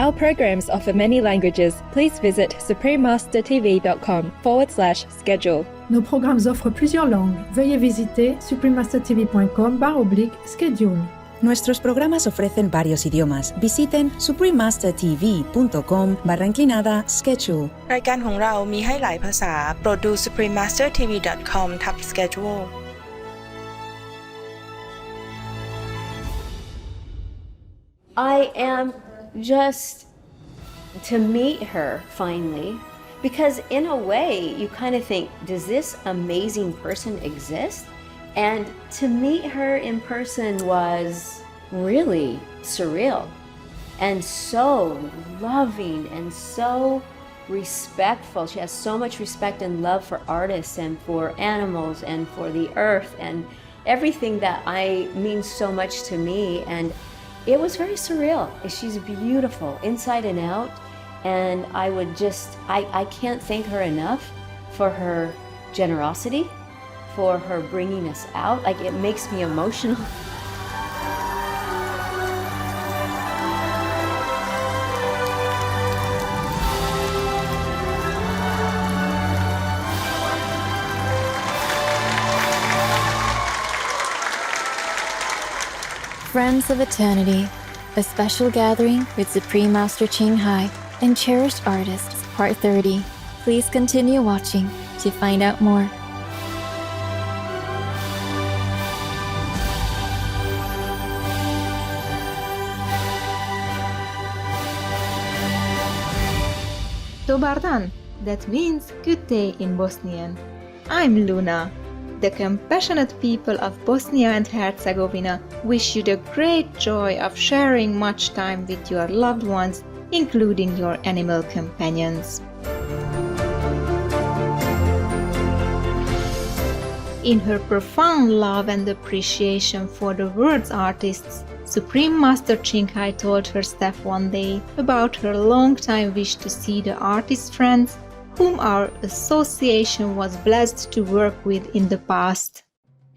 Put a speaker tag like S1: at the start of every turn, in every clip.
S1: Our programs offer many languages. Please visit suprememastertv.com/schedule.
S2: Nos programmes offrent plusieurs langues. Veuillez visiter suprememastertv.com/schedule.
S3: Nuestros programas ofrecen varios idiomas. Visiten suprememastertv.com/schedule
S4: รายการของเรามีให้หลายภาษาโปรดดู suprememastertv.com/schedule
S5: I am just to meet her finally, because in a way you kind of think, does this amazing person exist? And to meet her in person was really surreal and so loving and so respectful. She has so much respect and love for artists and for animals and for the earth and everything that means so much to me. And it was very surreal. She's beautiful inside and out. And I can't thank her enough for her generosity, for her bringing us out. Like, it makes me emotional.
S6: Friends of Eternity, a special gathering with Supreme Master Ching and Cherished Artists, Part 30. Please continue watching to find out more.
S7: Dobar dan, that means good day in Bosnian. I'm Luna. The compassionate people of Bosnia and Herzegovina wish you the great joy of sharing much time with your loved ones, including your animal companions. In her profound love and appreciation for the world's artists, Supreme Master Ching told her staff one day about her long-time wish to see the artist friends whom our association was blessed to work with in the past.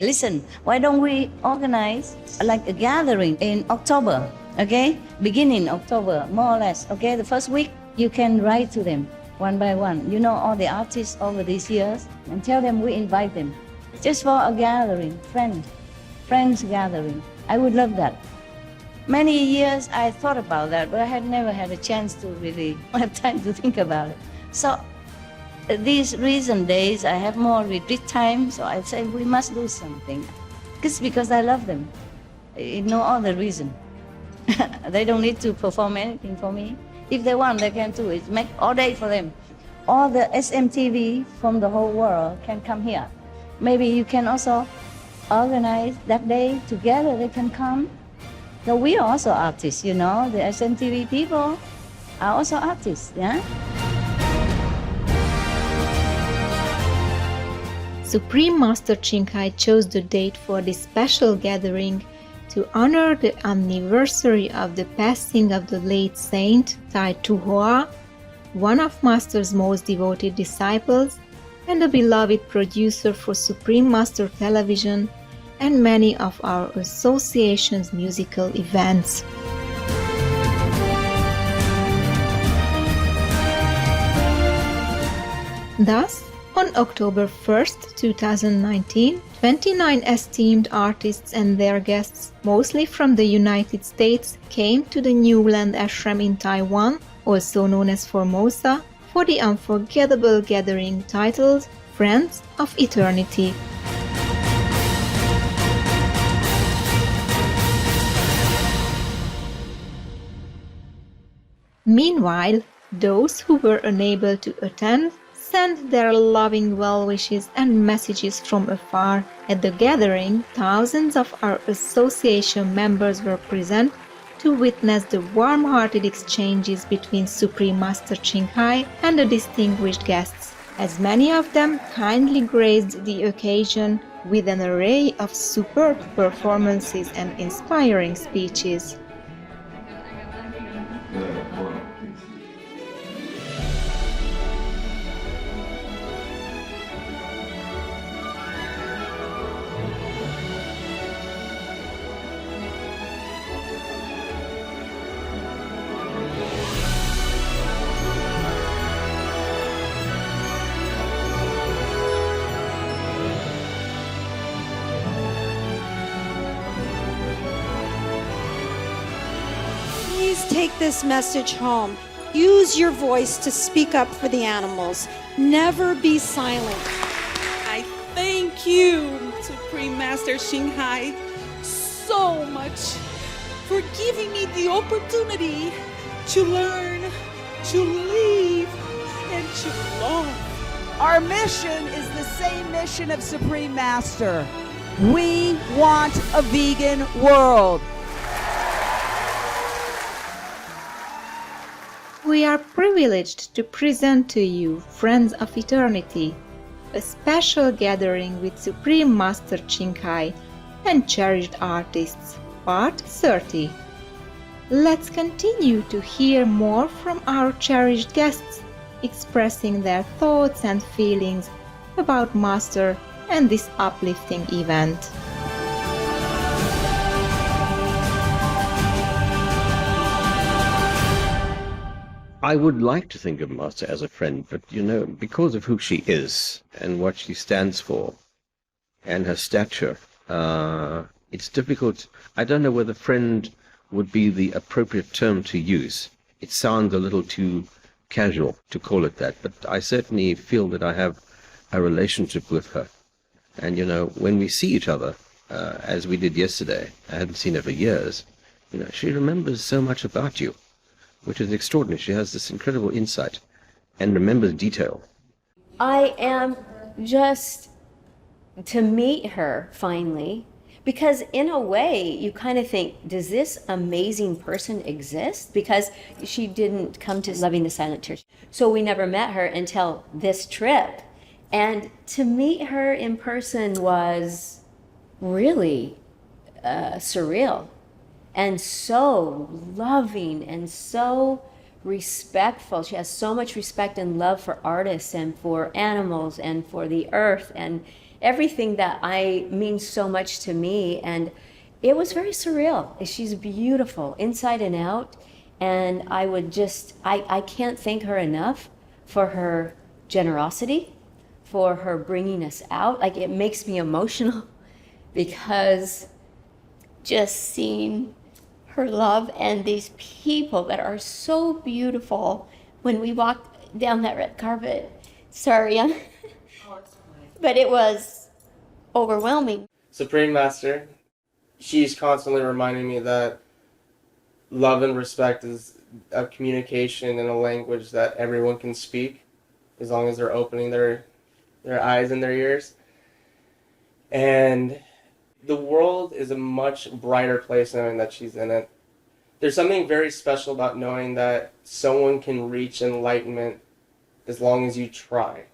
S8: Listen, why don't we organize like a gathering in October, okay? Beginning October, more or less, okay? The first week, you can write to them one by one. You know all the artists over these years, and tell them we invite them. Just for a gathering, friends gathering. I would love that. Many years I thought about that, but I had never had a chance to really have time to think about it. So these recent days, I have more retreat time, so I say we must do something. It's because I love them. No other reason. They don't need to perform anything for me. If they want, they can do it. Make all day for them. All the SMTV from the whole world can come here. Maybe you can also organize that day together. They can come. So we are also artists, you know. The SMTV people are also artists, yeah.
S7: Supreme Master Ching chose the date for this special gathering to honor the anniversary of the passing of the late saint Tai Tu Hoa, one of Master's most devoted disciples and a beloved producer for Supreme Master Television and many of our association's musical events. Thus, on October 1st, 2019, 29 esteemed artists and their guests, mostly from the United States, came to the Newland Ashram in Taiwan, also known as Formosa, for the unforgettable gathering titled Friends of Eternity. Meanwhile, those who were unable to attend sent their loving well wishes and messages from afar. At the gathering, thousands of our association members were present to witness the warm-hearted exchanges between Supreme Master Ching and the distinguished guests, as many of them kindly graced the occasion with an array of superb performances and inspiring speeches.
S9: Please take this message home. Use your voice to speak up for the animals. Never be silent.
S10: I thank you, Supreme Master Ching Hai, so much for giving me the opportunity to learn, to live, and to love.
S11: Our mission is the same mission of Supreme Master. We want a vegan world.
S7: We are privileged to present to you, Friends of Eternity, a special gathering with Supreme Master Ching Hai and Cherished Artists, Part 30. Let's continue to hear more from our cherished guests, expressing their thoughts and feelings about Master and this uplifting event.
S12: I would like to think of Master as a friend, but because of who she is and what she stands for and her stature, it's difficult. I don't know whether friend would be the appropriate term to use. It sounds a little too casual to call it that, but I certainly feel that I have a relationship with her. And, when we see each other, as we did yesterday, I hadn't seen her for years, she remembers so much about you, which is extraordinary. She has this incredible insight and remembers detail.
S5: I am just to meet her finally, because in a way you kind of think, does this amazing person exist? Because she didn't come to Loving the Silent Church. So we never met her until this trip. And to meet her in person was really surreal. And so loving and so respectful. She has so much respect and love for artists and for animals and for the earth and everything that means so much to me. And it was very surreal. She's beautiful inside and out. And I can't thank her enough for her generosity, for her bringing us out. Like, it makes me emotional because just seeing her love and these people that are so beautiful. When we walked down that red carpet, sorry, but it was overwhelming.
S13: Supreme Master, she's constantly reminding me that love and respect is a communication in a language that everyone can speak as long as they're opening their eyes and their ears. And the world is a much brighter place knowing that she's in it. There's something very special about knowing that someone can reach enlightenment as long as you try.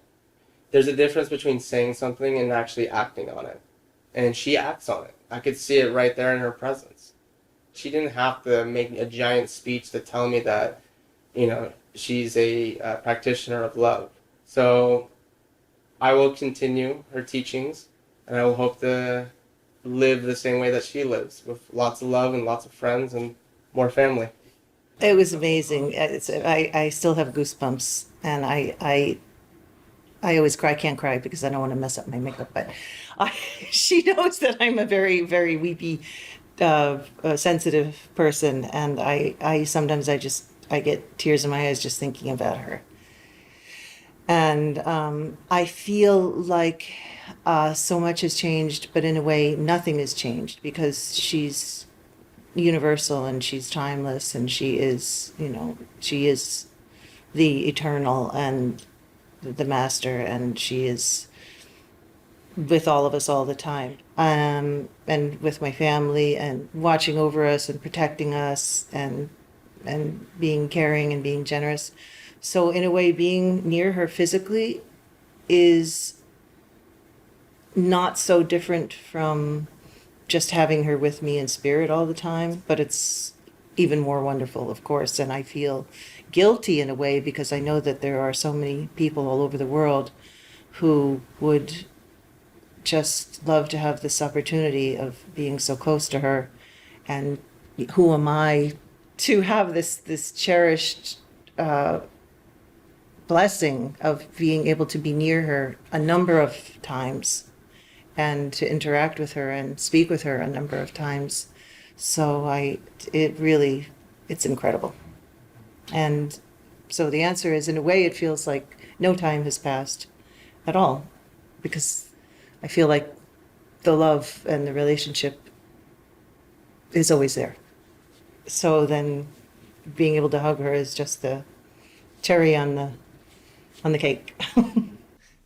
S13: There's a difference between saying something and actually acting on it. And she acts on it. I could see it right there in her presence. She didn't have to make a giant speech to tell me that, she's a practitioner of love. So I will continue her teachings, and I will hope to live the same way that she lives, with lots of love and lots of friends and more family.
S14: It was amazing. I still have goosebumps, and I always cry. I can't cry because I don't want to mess up my makeup, but she knows that I'm a very, very weepy, sensitive person, and I sometimes I get tears in my eyes just thinking about her. And I feel like so much has changed, but in a way nothing has changed, because she's universal and she's timeless, and she is the eternal and the master, and she is with all of us all the time, and with my family, and watching over us and protecting us, and being caring and being generous. So in a way, being near her physically is not so different from just having her with me in spirit all the time, but it's even more wonderful, of course. And I feel guilty in a way, because I know that there are so many people all over the world who would just love to have this opportunity of being so close to her. And who am I to have this cherished blessing of being able to be near her a number of times, and to interact with her and speak with her a number of times. So it really it's incredible. And so the answer is, in a way, it feels like no time has passed at all, because I feel like the love and the relationship is always there. So then being able to hug her is just the cherry on the cake.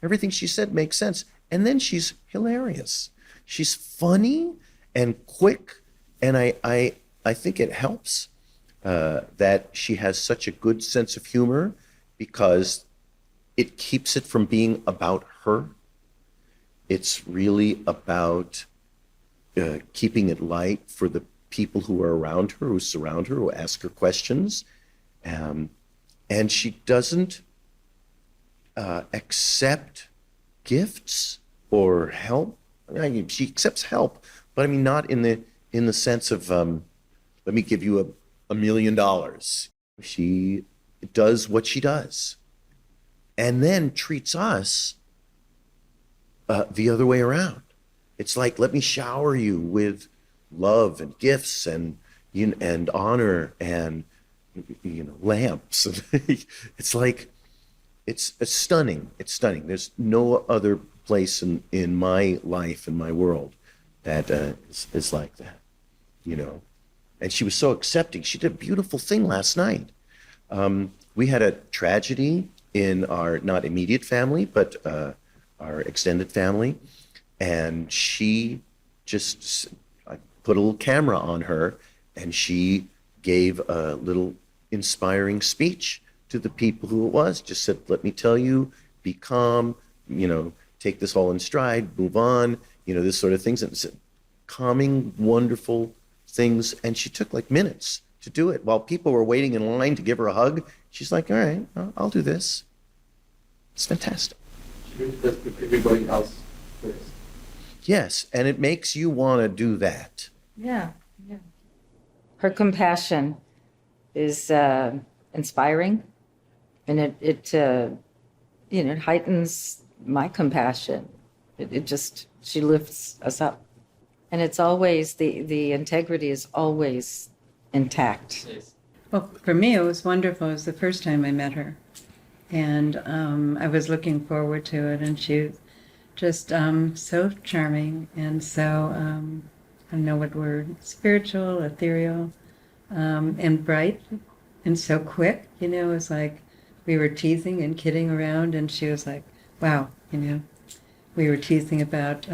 S15: Everything she said makes sense. And then she's hilarious. She's funny and quick. And I think it helps that she has such a good sense of humor, because it keeps it from being about her. It's really about keeping it light for the people who are around her, who surround her, who ask her questions. And she doesn't accept gifts or help. I mean, she accepts help, but I mean, not in the sense of, let me give you $1 million. She does what she does, and then treats us the other way around. It's like, let me shower you with love and gifts and honor and lamps. It's like, it's stunning. It's stunning. There's no other place in my life, in my world, that is like that, And she was so accepting. She did a beautiful thing last night. We had a tragedy in our not immediate family, but our extended family, and she just, I put a little camera on her, and she gave a little inspiring speech to the people who it was. Just said, let me tell you, be calm, take this all in stride, move on, this sort of things. And said calming, wonderful things. And she took like minutes to do it while people were waiting in line to give her a hug. She's like, all right, I'll do this. It's fantastic.
S13: She does put everybody else first.
S15: Yes, and it makes you want to do that.
S16: Yeah. Her compassion is inspiring, and it heightens my compassion. She lifts us up, and it's always the integrity is always intact.
S17: Well, for me, it was wonderful. It was the first time I met her, and I was looking forward to it. And she was just so charming and so I don't know what word, spiritual, ethereal, and bright, and so quick. It was like we were teasing and kidding around, and she was like, "Wow," We were teasing about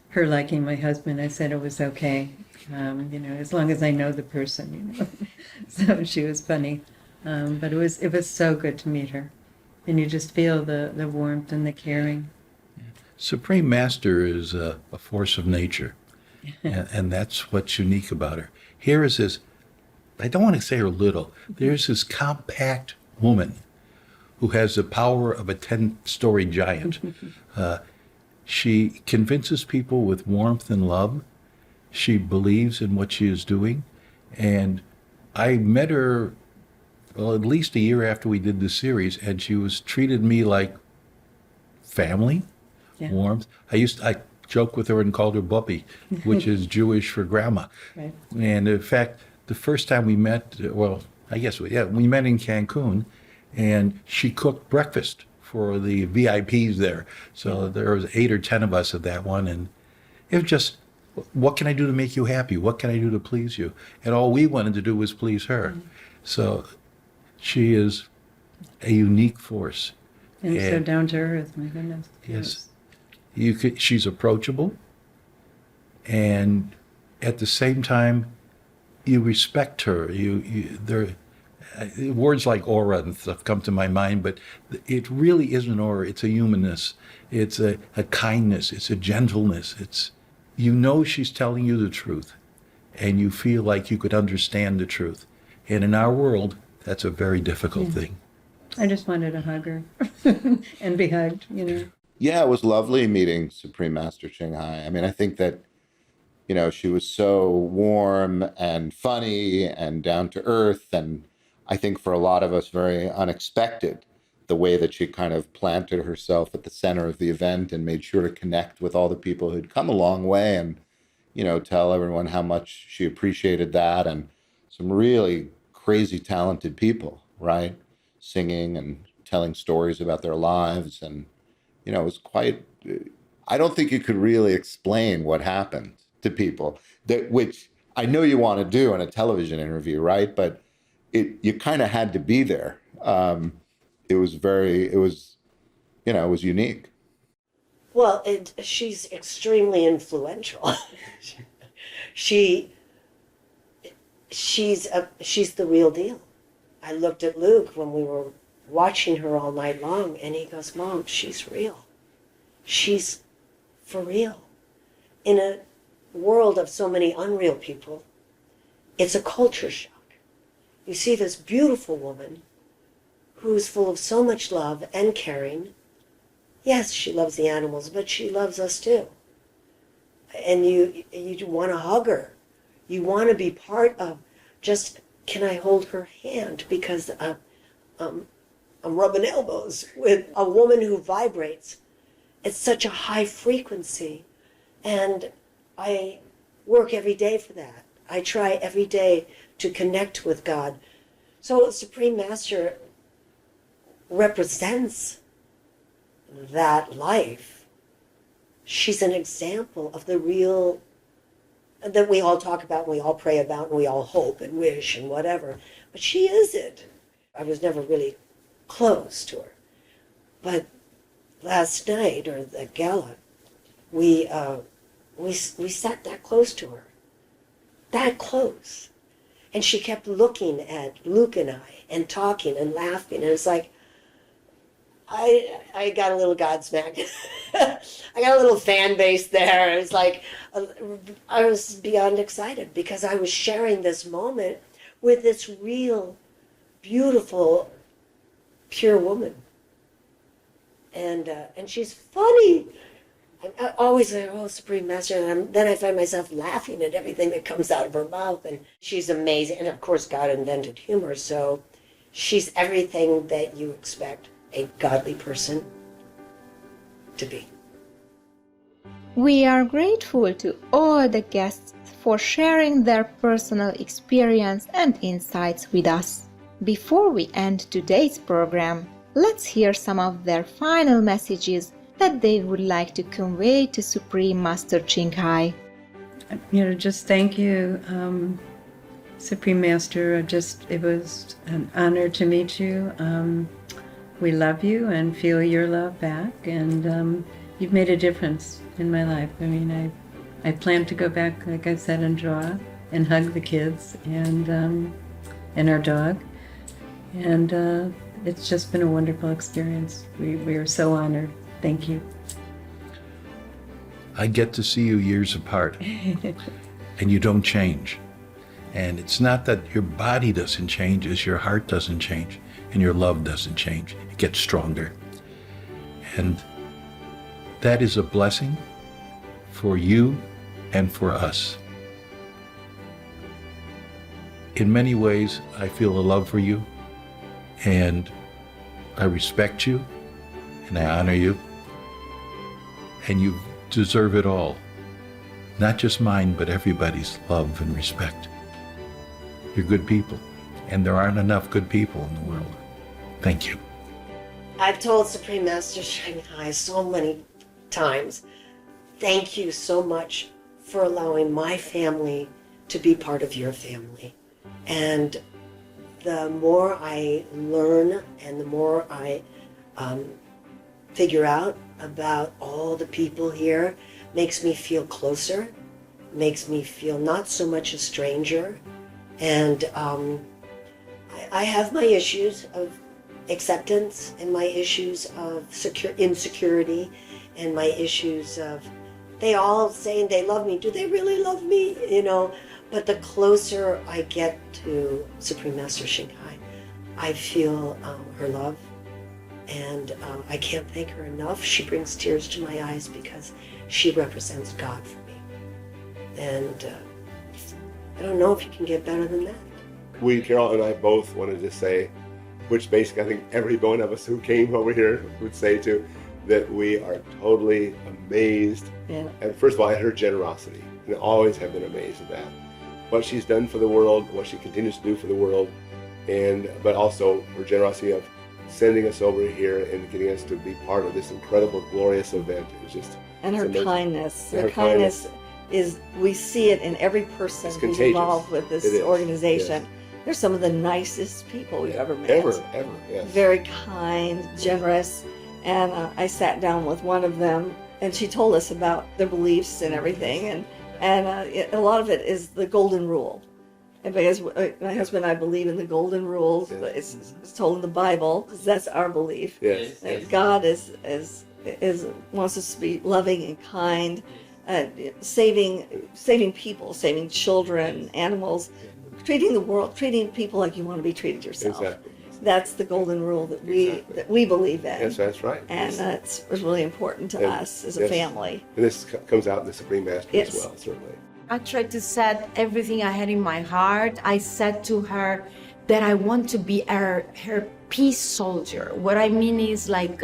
S17: her liking my husband. I said it was okay. As long as I know the person, So she was funny, but it was so good to meet her, and you just feel the warmth and the caring.
S18: Supreme Master is a force of nature, and that's what's unique about her. Here is this, I don't want to say her little, there's this compact woman who has the power of a 10-story giant. She convinces people with warmth and love. She believes in what she is doing. And I met her, at least a year after we did the series, and she treated me like family, warmth. I joked with her and called her Buppy, which is Jewish for grandma.
S17: Right.
S18: And in fact, the first time we met, we met in Cancun, and she cooked breakfast for the VIPs there. So there was 8 or 10 of us at that one, and it was just, what can I do to make you happy? What can I do to please you? And all we wanted to do was please her. Mm-hmm. So she is a unique force.
S17: And so down to earth, my goodness.
S18: Yes. She's approachable, and at the same time, you respect her. Words like aura and stuff come to my mind, but it really is an aura. It's a humanness. It's a kindness. It's a gentleness. She's telling you the truth, and you feel like you could understand the truth. And in our world, that's a very difficult thing.
S17: I just wanted to hug her and be hugged,
S19: Yeah, it was lovely meeting Supreme Master Ching Hai. I mean, I think that, she was so warm and funny and down to earth. And I think for a lot of us, very unexpected, the way that she kind of planted herself at the center of the event and made sure to connect with all the people who'd come a long way and, tell everyone how much she appreciated that. And some really crazy talented people, right? Singing and telling stories about their lives. And, you know, it was quite, I don't think you could really explain what happened to people, that which I know you want to do in a television interview, right? But you kind of had to be there. It was unique.
S20: Well, she's extremely influential. she's the real deal. I looked at Luke when we were watching her all night long, and he goes, "Mom, she's real. She's for real." In a world of so many unreal people, it's a culture shock. You see this beautiful woman who's full of so much love and caring. Yes, she loves the animals, but she loves us too. And you want to hug her. You want to be part of just, can I hold her hand? Because I'm rubbing elbows with a woman who vibrates. It's such a high frequency. And I work every day for that. I try every day to connect with God. So Supreme Master represents that life. She's an example of the real that we all talk about, and we all pray about, and we all hope and wish and whatever. But she is it. I was never really close to her. But last night, or the gala, we sat that close to her. That close. And she kept looking at Luke and I and talking and laughing. And it's like, I got a little Godsmack. I got a little fan base there. It was like, I was beyond excited because I was sharing this moment with this real, beautiful, pure woman. And she's funny. I always say, "Oh, Supreme Master," and then I find myself laughing at everything that comes out of her mouth. And she's amazing. And of course, God invented humor, so she's everything that you expect a godly person to be.
S7: We are grateful to all the guests for sharing their personal experience and insights with us. Before we end today's program, let's hear some of their final messages that they would like to convey to Supreme Master Ching Hai.
S17: Just thank you, Supreme Master. It was an honor to meet you. We love you and feel your love back, and you've made a difference in my life. I mean, I plan to go back, like I said, and draw and hug the kids and our dog, and it's just been a wonderful experience. We are so honored. Thank you.
S18: I get to see you years apart, and you don't change. And it's not that your body doesn't change, it's your heart doesn't change, and your love doesn't change. It gets stronger. And that is a blessing for you and for us. In many ways, I feel a love for you, and I respect you, and I honor you, and you deserve it all. Not just mine, but everybody's love and respect. You're good people, and there aren't enough good people in the world. Thank you.
S20: I've told Supreme Master Ching Hai so many times, thank you so much for allowing my family to be part of your family. And the more I learn and the more I figure out about all the people here, makes me feel closer, makes me feel not so much a stranger. And I have my issues of acceptance and my issues of insecurity and my issues of, they all saying they love me. Do they really love me? You know, but the closer I get to Supreme Master Ching Hai, I feel her love. And I can't thank her enough. She brings tears to my eyes because she represents God for me. And I don't know if you can get better than that.
S21: We, Carol and I, both wanted to say, which basically I think every one of us who came over here would say too, that we are totally amazed.
S5: Yeah.
S21: And first of all, at her generosity. And always have been amazed at that. what she's done for the world, what she continues to do for the world, but also her generosity of sending us over here and getting us to be part of this incredible, glorious event. It's just
S1: and her
S21: amazing.
S1: kindness.
S21: And
S1: Her kindness is, we see it in every person
S21: It's
S1: who's
S21: contagious.
S1: involved with this
S21: It is,
S1: organization.
S21: yes.
S1: They're some of the nicest people we've ever met.
S21: Ever, yes.
S1: Very kind, generous. And I sat down with one of them, and she told us about their beliefs and everything. And a lot of it is the golden rule. And because my husband and I believe in the golden rules, it's told in the Bible. That's our belief.
S21: Yes.
S1: That God wants us to be loving and kind, saving people, saving children, animals, treating the world, treating people like you want to be treated yourself.
S21: Exactly.
S1: That's the golden rule that we believe in.
S21: Yes, that's right.
S1: And that's really important to us as a family.
S21: And this comes out in the Supreme Master as well, certainly.
S22: I tried to set everything I had in my heart. I said to her that I want to be her peace soldier. What I mean is like,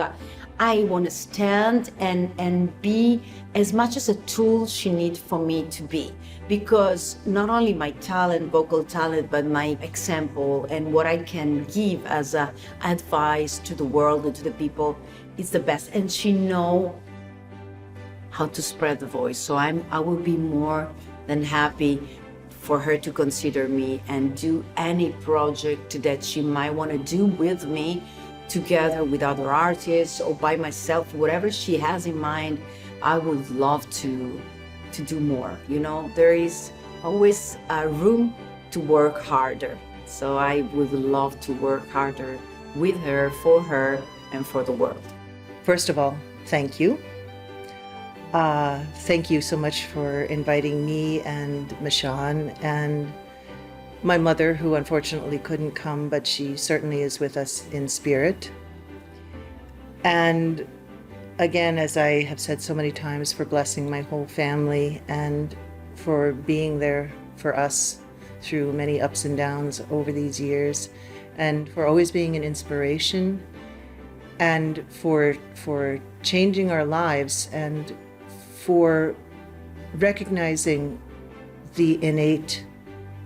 S22: I want to stand and be as much as a tool she needs for me to be. Because not only my talent, vocal talent, but my example and what I can give as advice to the world and to the people is the best. And she knows how to spread the voice. So I will be more than happy for her to consider me and do any project that she might want to do with me, together with other artists or by myself, whatever she has in mind. I would love to do more. You know, there is always room to work harder. So I would love to work harder with her, for her, and for the world.
S14: First of all, thank you. Thank you so much for inviting me and Michonne and my mother, who unfortunately couldn't come, but she certainly is with us in spirit. And again, as I have said so many times, for blessing my whole family and for being there for us through many ups and downs over these years, and for always being an inspiration, and for changing our lives, and for recognizing the innate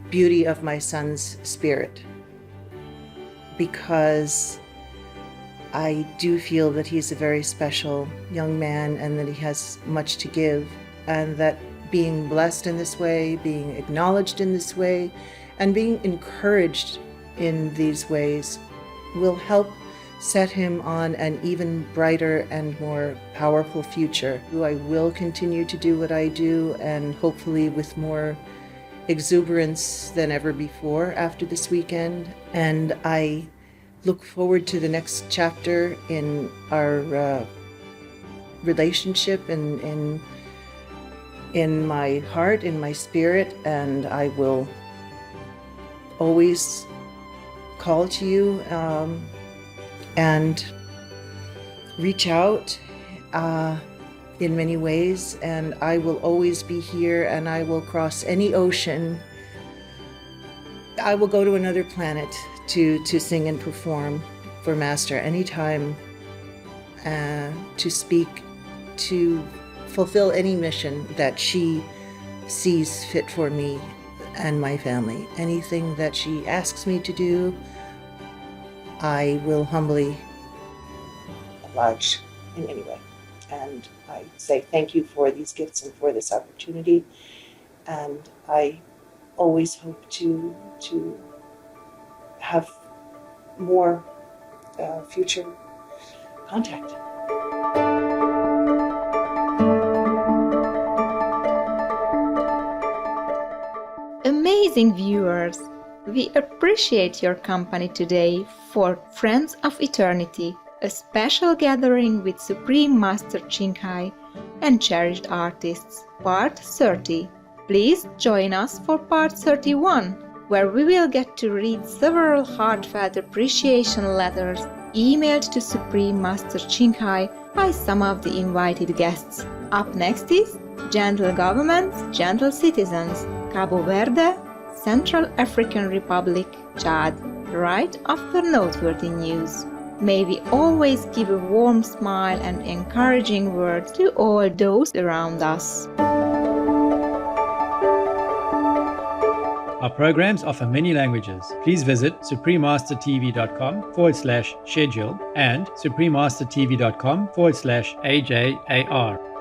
S14: beauty of my son's spirit. Because I do feel that he's a very special young man and that he has much to give, and that being blessed in this way, being acknowledged in this way, and being encouraged in these ways will help set him on an even brighter and more powerful future. I will continue to do what I do, and hopefully with more exuberance than ever before after this weekend. And I look forward to the next chapter in our relationship and in my heart, in my spirit, and I will always call to you and reach out in many ways, and I will always be here, and I will cross any ocean. I will go to another planet to sing and perform for Master anytime, to speak, to fulfill any mission that she sees fit for me and my family. Anything that she asks me to do, I will humbly oblige in any way. And I say thank you for these gifts and for this opportunity. And I always hope to have more future contact.
S7: Amazing viewers! We appreciate your company today for Friends of Eternity, a special gathering with Supreme Master Ching and Cherished Artists, Part 30. Please join us for Part 31, where we will get to read several heartfelt appreciation letters emailed to Supreme Master Ching by some of the invited guests. Up next is Gentle Governments, Gentle Citizens, Cabo Verde, Central African Republic, Chad, right after noteworthy news. May we always give a warm smile and encouraging words to all those around us.
S2: Our programs offer many languages. Please visit suprememastertv.com/schedule and suprememastertv.com/AJAR.